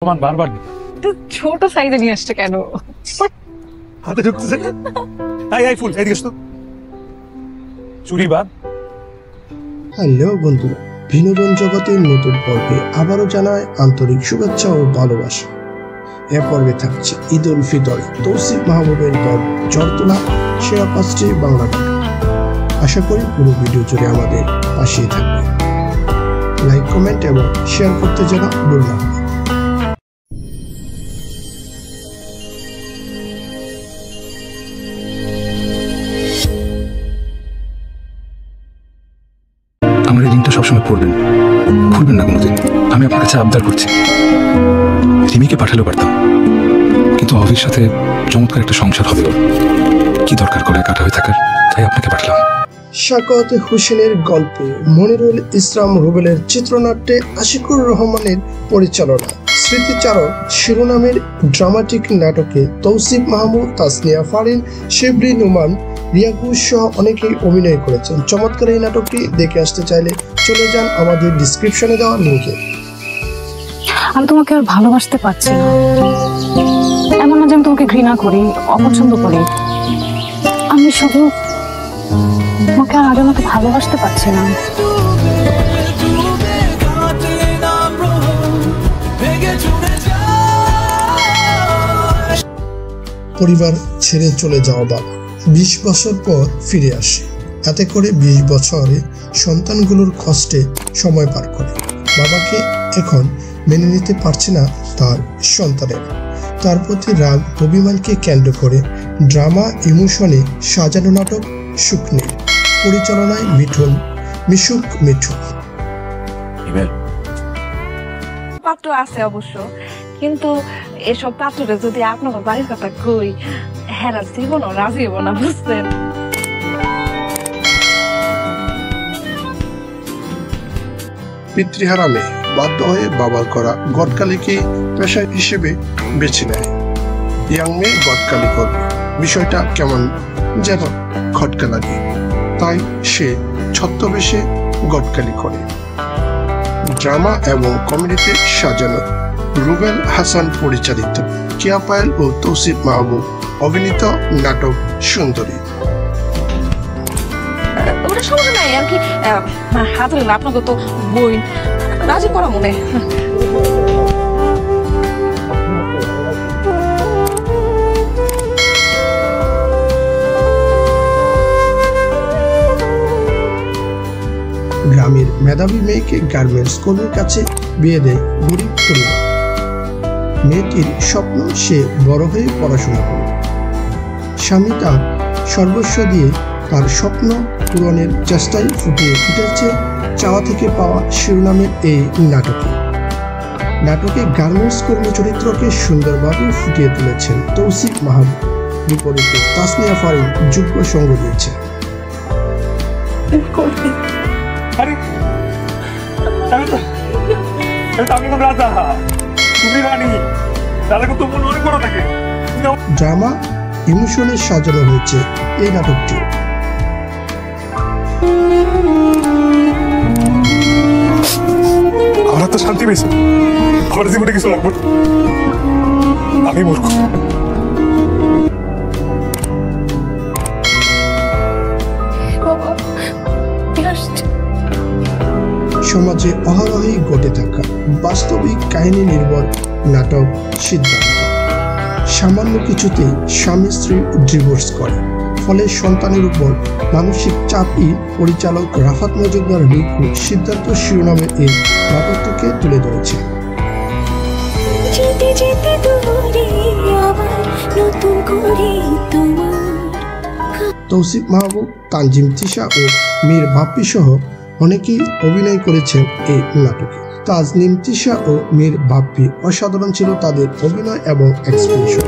বারবার ছোট সাইজে নিয়ে আসছে কেন? হাতে ঢুকতেছে। ফুল এদিকে আসতো চুরি বাদ। হ্যালো বন্ধুরা, বিনোদন জগতের নতুন পর্বে আবারও জানায় আন্তরিক শুভেচ্ছা ও ভালোবাসা। এ পর্বে থাকছে ঈদ উল ফিতরে তৌসিফ মাহবুবের দল ঝড় তোলা সেরা 5টি বাংলা নাটক। আশা করি পুরো ভিডিও জুড়ে আমাদের পাশেই থাকবে। লাইক, কমেন্ট এবং শেয়ার করতে যেন ভুলবেন না। আমার এই দিনটা সবসময় পড়বেন, ভুলবেন না কোনোদিন। আমি আপনার কাছে আবদার করছি, রিমিকে পাঠালেও পারতাম, কিন্তু অভির সাথে চমৎকার একটা সংসার হবে ওর। কি দরকার করে কাটা হয়ে থাকার, তাই আপনাকে পাঠালাম। শাকওয়াত হোসেনের গল্পে মনিরুল ইসলাম রুবেলের চিত্রনাট্যে আশিকুর রহমানের পরিচালনা স্মৃতিচারক শিরোনামের ড্রামাটিক নাটকে তৌসিফ মাহমুদ, তাসনিয়া ফারিন, শিবলি নুমান, রিয়া ঘোষ সহ অনেকেই অভিনয় করেছেন। চমৎকার এই নাটকটি দেখে আসতে চাইলে চলে যান আমাদের ডিসক্রিপশনে দেওয়া লিঙ্কে। আমি তোমাকে আর ভালোবাসতে পারছি না। এমন না যে আমি তোমাকে ঘৃণা করি, অপছন্দ করি। আমি শুধু তোমাকে আর আগের মতো ভালোবাসতে পারছি না। পরিবার ছেড়ে চলে যাওয়া বাবা 20 বছর পর ফিরে আসে। এতে করে 20 বছরে সন্তানগুলোর কষ্টে সময় পার করে। বাবাকে এখন মেনে নিতে পারছে না তার সন্তানের। তার প্রতি রাগ অভিমানকে কেন্দ্র করে ড্রামা ইমোশনে সাজানো নাটক শুকনি, পরিচালনায় মিশুক মিঠু। পাত্র আছে অবশ্য, কিন্তু এসব পাত্রে যদি আপনার বাড়ির কথা কই, হেরা জীবনও রাজি হবো না, বুঝছেন? পিতৃহারা মেয়ে বাধ্য হয়ে বাবার করা গটকালিকে পেশা হিসেবে বেছে নেয়। ইয়াং মেয়ে গটকালি করবে, বিষয়টা কেমন যেন খটকা লাগে, তাই সে ছদ্মবেশে গটকালি করে। ড্রামা এবং কমেডিতে সাজানো, রুবেল হাসান পরিচালিত, কিয়া পায়েল ও তৌসিফ মাহবুব অভিনীত নাটক সুন্দরী। ওটা সমস্যা নাই আর কি, হাত হইলে আপনাকে তো বই রাজি করা মনে। গ্রামের মেধাবী মেয়েকে গার্মেন্টস কর্মীর কাছে বিয়ে দেয় গরিব পরিবার। মেয়েটির স্বপ্ন সে বড় হয়ে পড়াশোনা করবে। স্বামী তার সর্বস্ব দিয়ে তার স্বপ্ন পূরণের চেষ্টায় ফুটিয়ে উঠেছে চাওয়া থেকে পাওয়া শিরোনামের এই নাটকে গার্মেন্টস কর্মী চরিত্রকে সুন্দরভাবে ফুটিয়ে তুলেছেন তৌসিফ মাহবুব। বিপরীতে তাসনিয়া ফারিন যোগ্য সঙ্গ দিয়েছে। ড্রামা ইমোশনে সাজানো হয়েছে এই নাটকটি। আমার তো শান্তি পেয়েছে, আমার জীবনে কিছু লাগবে। আমি মূর্খ। সমাজে অহরহই ঘটে থাকা বাস্তবিক কাহিনী নির্ভর নাটক সিদ্ধান্ত। সামান্য কিছুতেই স্বামী স্ত্রী ডিভোর্স করে, ফলে সন্তানের উপর মানসিক চাপই পরিচালক রাফাত মজুমদার রিকু সিদ্ধান্ত শিরোনামের এই নাটকটিকে তুলে ধরেছে। তৌসিফ মাহবুব, তানজিম তিশা ও মীর বাপ্পি সহ অনেকেই অভিনয় করেছেন এই নাটকে। তাজনিম তিশা ও মীর বাপ্পি অসাধারণ ছিল তাদের অভিনয় এবং এক্সপ্রেশন।